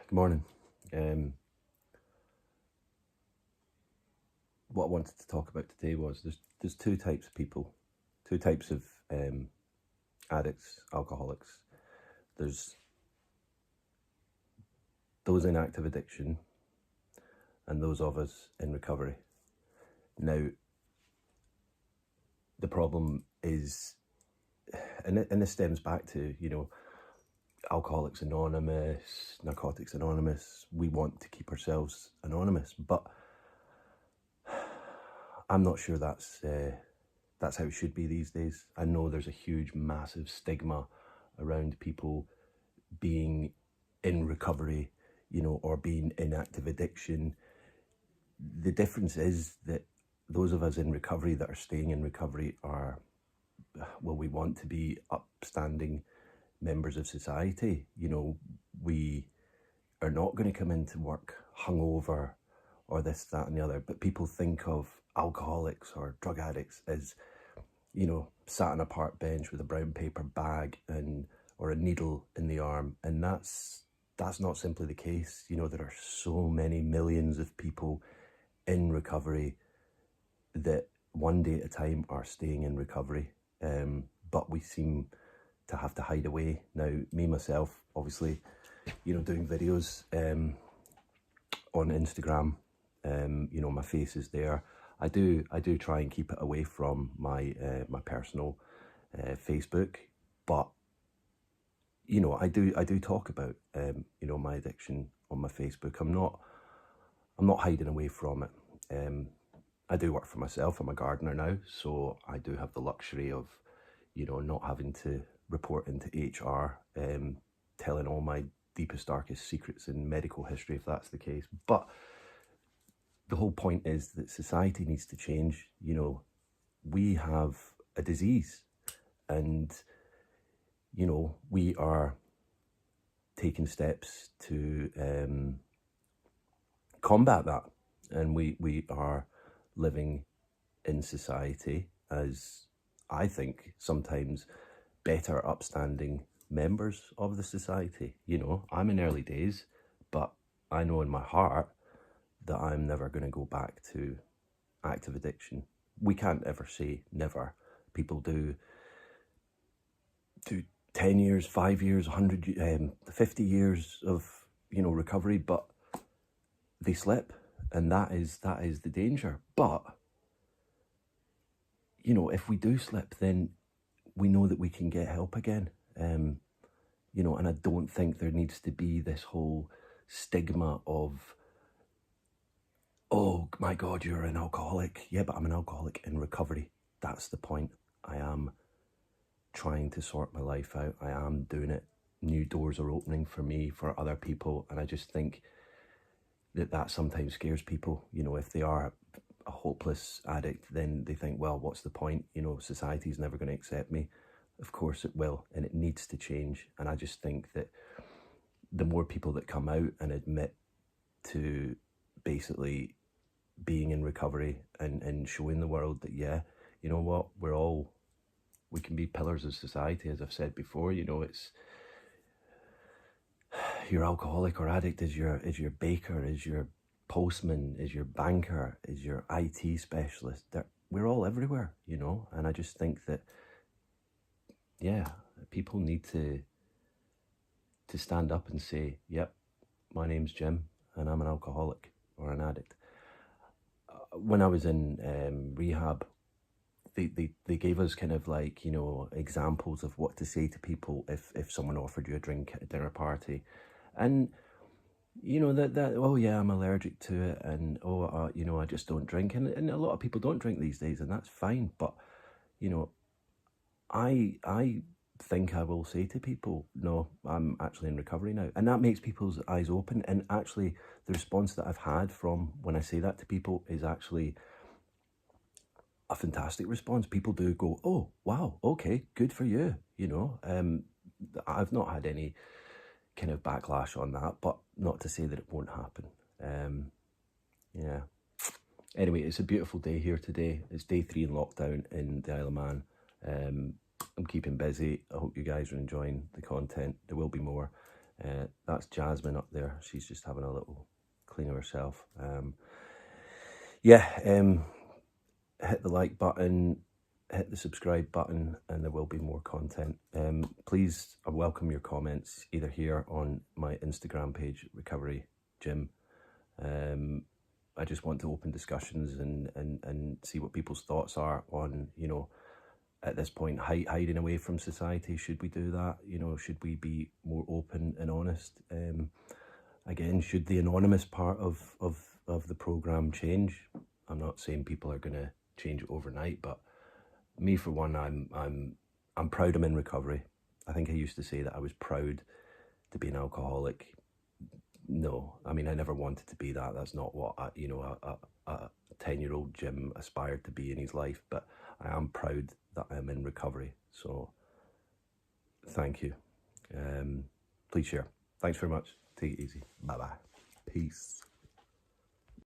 Good morning. What I wanted to talk about today was there's two types of people, two types of addicts, alcoholics. There's those in active addiction and those of us in recovery. Now, the problem is, and this stems back to, Alcoholics Anonymous, Narcotics Anonymous. We want to keep ourselves anonymous, but I'm not sure that's how it should be these days. I know there's a huge, massive stigma around people being in recovery, or being in active addiction. The difference is that those of us in recovery that are staying in recovery are, we want to be upstanding members of society. We are not going to come into work hungover or this, that and the other, but people think of alcoholics or drug addicts as, sat on a park bench with a brown paper bag or a needle in the arm, and that's not simply the case. There are so many millions of people in recovery that one day at a time are staying in recovery, but we seem to have to hide away. Now, me myself, obviously, doing videos on Instagram, my face is there. I do try and keep it away from my my personal Facebook, but I do talk about my addiction on my Facebook. I'm not hiding away from it. I do work for myself. I'm a gardener now, so I do have the luxury of not having to report into HR, telling all my deepest, darkest secrets in medical history, if that's the case. But the whole point is that society needs to change. We have a disease, and we are taking steps to combat that, and we are living in society as, I think, sometimes better upstanding members of the society. I'm in early days, but I know in my heart that I'm never going to go back to active addiction. We can't ever say never. People do 10 years, 5 years, 100, 50 years of, recovery, but they slip, and that is the danger. But, if we do slip, then we know that we can get help again. And I don't think there needs to be this whole stigma of, oh my God, you're an alcoholic. Yeah, but I'm an alcoholic in recovery. That's the point. I am trying to sort my life out. I am doing it. New doors are opening for me, for other people. And I just think that sometimes scares people. If they are a hopeless addict, then they think, well, what's the point? Society's never going to accept me. Of course it will, and it needs to change. And I just think that the more people that come out and admit to basically being in recovery and showing the world that, yeah, you know what, we can be pillars of society, as I've said before. It's your alcoholic or addict is your baker, is your postman, is your banker, is your IT specialist. We're all everywhere, and I just think that, yeah, people need to stand up and say, yep, my name's Jim and I'm an alcoholic or an addict. When I was in rehab, they gave us kind of like, examples of what to say to people if someone offered you a drink at a dinner party. And, that oh yeah, I'm allergic to it, and I just don't drink. And a lot of people don't drink these days, and that's fine. But, I think I will say to people, no, I'm actually in recovery now. And that makes people's eyes open. And actually, the response that I've had from when I say that to people is actually a fantastic response. People do go, oh, wow, okay, good for you. I've not had any kind of backlash on that, but not to say that it won't happen. Yeah. Anyway, it's a beautiful day here today. It's day 3 in lockdown in the Isle of Man. I'm keeping busy. I hope you guys are enjoying the content. There will be more. That's Jasmine up there. She's just having a little clean of herself. Hit the like button, hit the subscribe button, and there will be more content. Please, I welcome your comments either here on my Instagram page, Recovery Gym. I just want to open discussions and see what people's thoughts are on, at this point, hiding away from society. Should we do that? Should we be more open and honest? Again, should the anonymous part of the program change? I'm not saying people are going to change overnight, but me for one, I'm proud I'm in recovery. I think I used to say that I was proud to be an alcoholic. No, I mean, I never wanted to be that. That's not what a 10-year-old Jim aspired to be in his life, but I am proud that I'm in recovery. So thank you. Please share. Thanks very much. Take it easy. Bye-bye. Peace.